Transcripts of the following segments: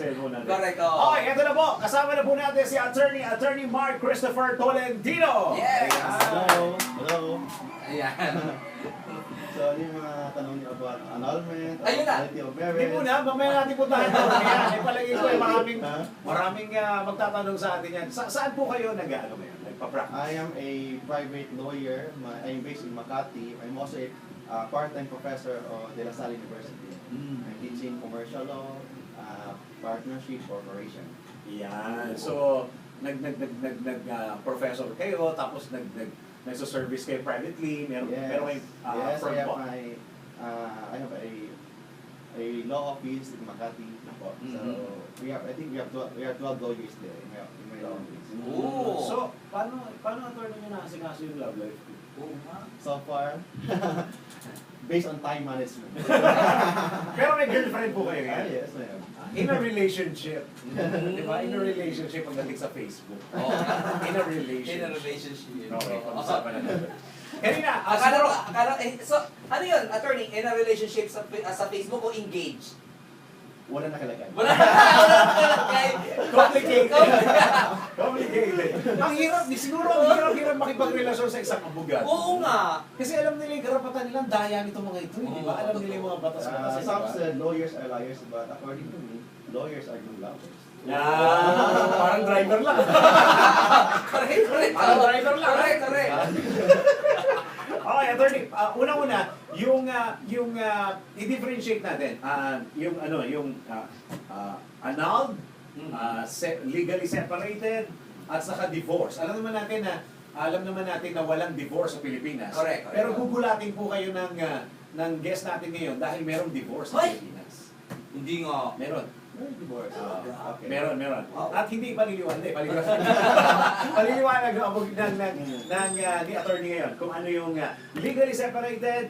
Correct, oo. Okay, ito na po. Kasama na po natin si Attorney Mark Christopher Tolentino. Yes! Hello. Hello. Ayan. So, ano yung mga tanong niyo about annulment, Ayun na. quality of Hindi marriage? muna, mamaya natin puntahan ito. Kaya, palagay ko, Ha? maraming magtatanong sa atin yan. Saan po kayo nag-ano ngayon? Nagpa-practice? I am a private lawyer. I'm based in Makati. I'm also a part-time professor of De La Salle University. I'm teaching commercial law, partnership, corporation. Yan. So, professor kayo, tapos nagso-service kayo privately, meron kayong Yes, firm I po. have a law office in Makati. So, we are 12 lawyers there in my law office. Oo. So, paano attorney nyo nakasikaso yung love life? Oo nga. So far, based on time management. Pero may girlfriend po kayo yan? Yes, I am. In a relationship. Di ba? In a relationship pagdating sa Facebook. Oo. In a relationship. In a relationship. Okay, Oo. pag-usapan na natin. Kanina, So, ano yun, attorney, in a relationship sa Facebook o engaged? Wala nakalagay. Wala nakalagay. complicated. Complicated. Ang hirap, siguro ang hirap makipagrelasyon sa isang abogado. Oo nga. Kasi alam nila yung karapatan nila, daya nitong mga ito. Di ba? Alam nila yung mga batas-batas. Some said lawyers are liars, but according to me, lawyers are good lovers. Parang driver lang. Correct. Parang driver lang. Correct. Okay, attorney, unang-una, yung i-differentiate natin, yung annulled, legally separated, at saka divorce. Alam naman natin na walang divorce sa Pilipinas. Correct. Pero gugulatin po kayo ng guest natin ngayon dahil merong divorce sa Hoy! Pilipinas. Hindi nga. Meron. Divorce. Okay. Meron. At hindi paliliwanag. Paliliwanag ni attorney ngayon kung ano yung legally separated,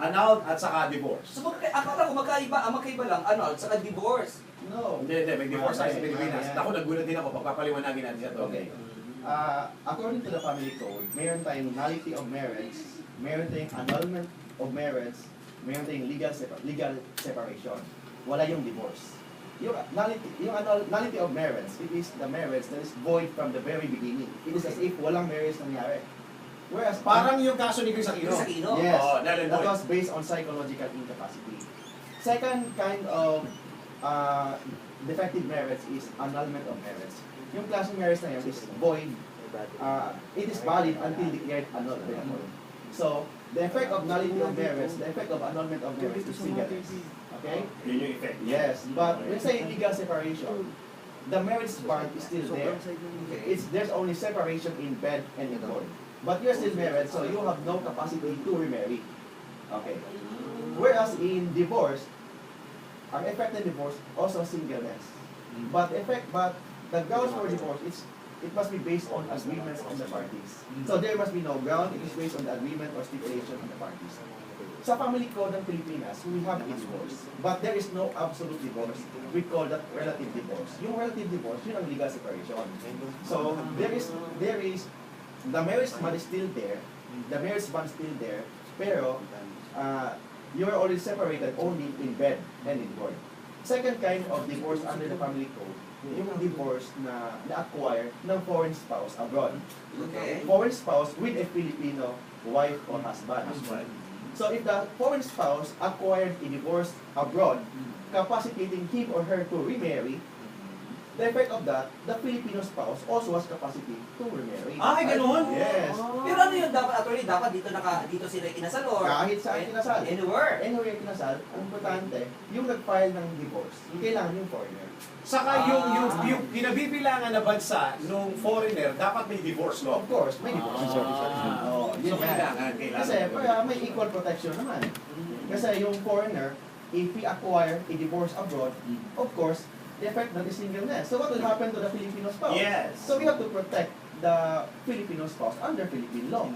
annulled at saka divorce. So, akala ko magkaiba lang, ano, saka divorce. No. Hindi, may divorce tayo sa Okay. Pilipinas. Ayan. Ako, nagulat din ako. Pagpapaliwanagin natin sa Okay. According to the family code, mayroon tayong nullity of marriage, mayroon tayong annulment of marriage, mayroon tayong legal separation. Wala yung divorce. Yung nullity of marriage, it is the marriage that is void from the very beginning. It is as if walang marriage nangyari. Whereas, Parang yung kaso ni Chris Aquino. Sa Aquino? yes, Oo, null and that void. was based on psychological incapacity. Second kind of defective marriage is annulment of marriage. Yung klaseng marriage na yun is void. It is valid until declared annulled. So, the effect of nullity of marriage, the effect of annulment of marriage is singleness. Okay? Yun yung effect. Yes, but let's say legal separation, the marriage bond is still there. There's only separation in bed and in bond. But you're still married, so you have no capacity to remarry. Okay. Whereas in divorce, ang effect in divorce also singleness. But the grounds for divorce it must be based on agreements on the parties. So there must be no ground, it is based on the agreement or stipulation on the parties. Sa family code ng Pilipinas, we have a divorce. But there is no absolute divorce. We call that relative divorce. Yung relative divorce, yun ang legal separation. So there is the marriage bond is still there. The marriage bond is still there. Pero you are already separated only in bed and in bed. Second kind of divorce under the family code, yung divorce na na-acquire ng foreign spouse abroad. Okay. Foreign spouse with a Filipino wife or husband. So if the foreign spouse acquired a divorce abroad, capacitating him or her to remarry, the effect of that, the Filipino spouse also has capacity to remarry. Ay, ganun? Yes. Pero ano yun, attorney, dapat dito sila kinasal or Kahit saan kinasal. anywhere. Anywhere kinasal, ang importante, yung nag-file ng divorce, kailangan yung foreigner. Saka yung kinabibilangan na bansa nung foreigner, dapat may divorce law. Of course, may divorce. Oh, So, yun yan. kailangan. Kasi may equal protection naman. Kasi yung foreigner, if he acquire a divorce abroad, of course, the effect that is singleness. So what will happen to the Filipino spouse? Yes. So we have to protect the Filipino spouse under Philippine law.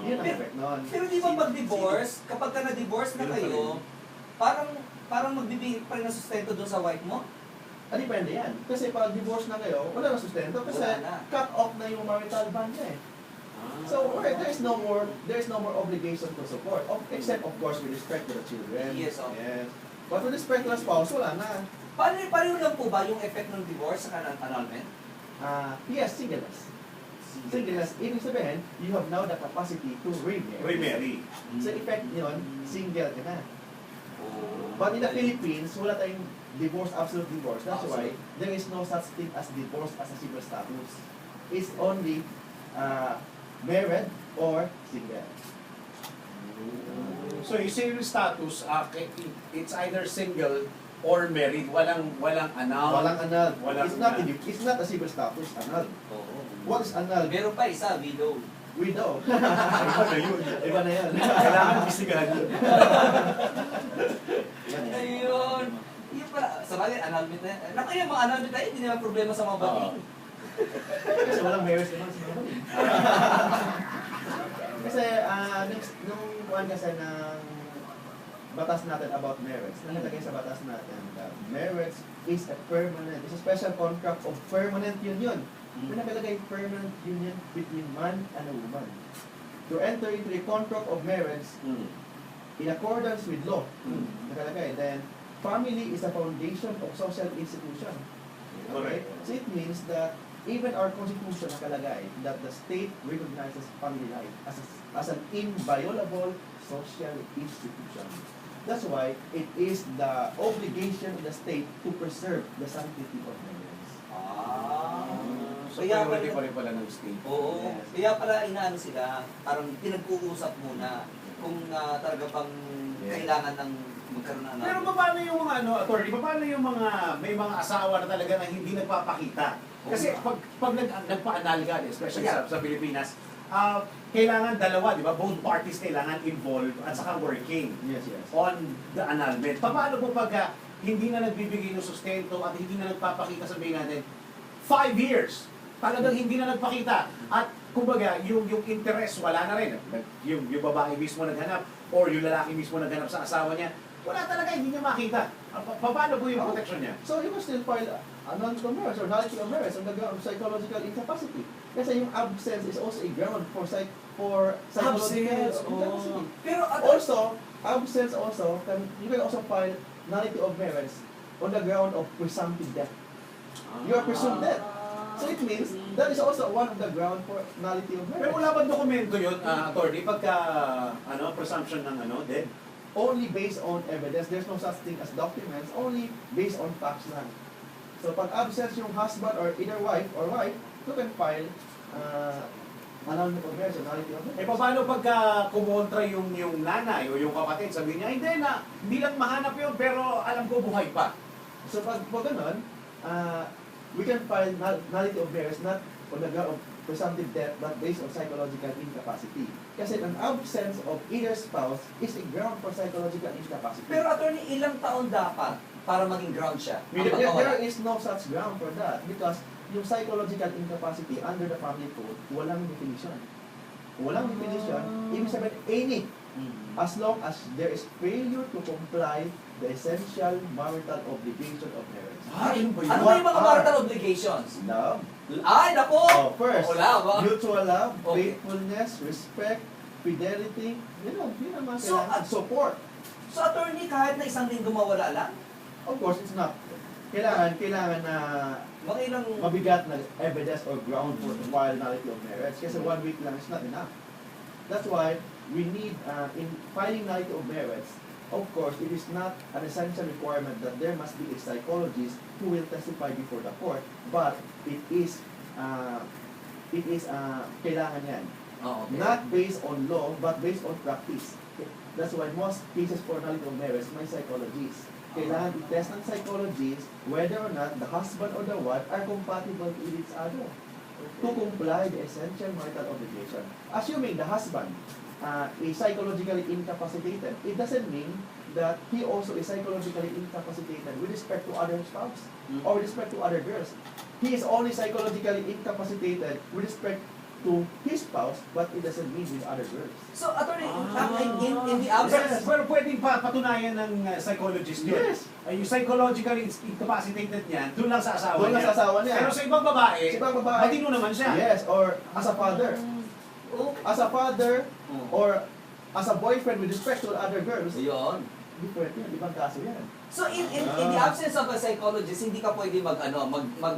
Yun ang effect nun. Pero di ba pag-divorce, kapag ka na-divorce na kayo, parang magbibigay pa rin ng sustento doon sa wife mo? Depende yan. Kasi pag divorce na kayo, wala na sustento kasi Wala na. cut off na yung marital bond niya eh. So there is no more obligation to support, except of course with respect to the children. Yes, of- Yes. But with respect to the spouse, wala na. Pareho lang po ba yung effect ng divorce sa annulment? Yes, singleness. Singleness, ibig sabihin, you have now the capacity to remarry. Remarry. So effect yun, single ka na. Oh. But in the Philippines, wala tayong divorce, absolute divorce. That's why Absolute. there is no such thing as divorce as a civil status. It's only married or single. So yung civil status, it's either single or married. Walang annul. Walang anal. Walang It's not a civil status, anal. Oo. What is anal? Meron pa isa, widow. Widow. Iba na yun. Iba na yan. Kailangan bisigahan yun. Ayun. Yung pala, sa bagay, annulment na yan. Naku, yung mga annulment na yun, hindi naman problema sa mga bating. Kasi walang marriage naman sa mga Kasi nung kuhan kasi ng batas natin about marriage, nakalagay sa batas natin that marriage is a permanent, it's a special contract of permanent union. Nakalagay permanent union between man and a woman. To enter into a contract of marriage in accordance with law, nakalagay, then family is a foundation of social institution. Okay? Correct. So it means that even our constitution nakalagay that the state recognizes family life as an inviolable social institution. That's why it is the obligation of the state to preserve the sanctity of marriage. So Kaya priority pala- pa rin pala ng state. Oo. Yes. Kaya pala inaano sila, parang pinag-uusap muna kung talaga pang Yes. kailangan ng magkaroon ng Pero paano yung mga attorney, paano yung mga may mga asawa na talaga na hindi nagpapakita? Kasi pag nagpa-annul ka, especially sa Pilipinas, kailangan dalawa, di ba? Both parties kailangan involved at saka working Yes, yes. on the annulment. Paano po pag hindi na nagbibigay ng sustento at hindi na nagpapakita, sabihin natin, 5 years, talagang hindi na nagpakita. At kumbaga, yung interest, wala na rin. Yung babae mismo naghanap or yung lalaki mismo naghanap sa asawa niya, wala talaga, hindi niya makita. Paano po yung protection niya? So you must still file a non-com marriage or nullity of marriage on the ground of psychological incapacity. Kasi yung absence is also a ground for psychological incapacity. Pero Also, absence also, you can also file nullity of marriage on the ground of presumptive death. You are presumed dead. So it means that is also one of the ground for nullity of marriage. Pero wala bang dokumento yun, attorney, pagka presumption ng dead? Only based on evidence. There's no such thing as documents. Only based on facts lang. So pag absence yung husband or either wife, you can file annulment of marriage or nullity of marriage. Paano pagka kumontra yung nanay o yung kapatid, sabi niya, hindi lang mahanap yun, pero alam ko buhay pa. So pag ganun, we can file nullity of marriage not on the ground of presumptive death but based on psychological incapacity. Kasi an absence of either spouse is a ground for psychological incapacity. Pero attorney, ilang taon dapat para maging ground siya? Ang There pagkawala? is no such ground for that because yung psychological incapacity under the family code, walang definition. Walang definition, ibig sabihin any, as long as there is failure to comply the essential marital obligation of marriage. Ay, Ano ba yun? ano ba yung mga marital obligations? Love. Ay, nako! First, Wala ba? mutual love, Okay. faithfulness, respect, fidelity, yun naman So, kailangan. Support. So attorney, kahit na isang linggo mawala lang, Of course, it's not. Kailangan na mga ilang... mabigat na evidence or ground for the finality of marriage. Kasi 1 week lang is not enough. That's why we need, in filing nullity of marriage, of course, it is not an essential requirement that there must be a psychologist who will testify before the court, but it is kailangan yan. Oh, okay. Not based on law, but based on practice. That's why most cases for nullity of marriage, may psychologists. Kailangan i-test ng psychologists whether or not the husband or the wife are compatible with each other to comply the essential marital obligation. Assuming the husband is psychologically incapacitated, it doesn't mean that he also is psychologically incapacitated with respect to other spouse or with respect to other girls. He is only psychologically incapacitated with respect to his spouse, but it doesn't mean with other girls. So attorney, in the absence... Pero pwedeng patunayan ng psychologist yun. Yes. Ay, yung psychologically incapacitated niya, doon lang sa asawa Doon lang niya. sa asawa niya. Pero sa ibang babae, Sa ibang babae, matino naman siya. yes, or as a father. Oh, As a father or as a boyfriend with respect to other girls, yun. different yan. Ibang kaso yan. So in the absence of a psychologist, hindi ka pwede mag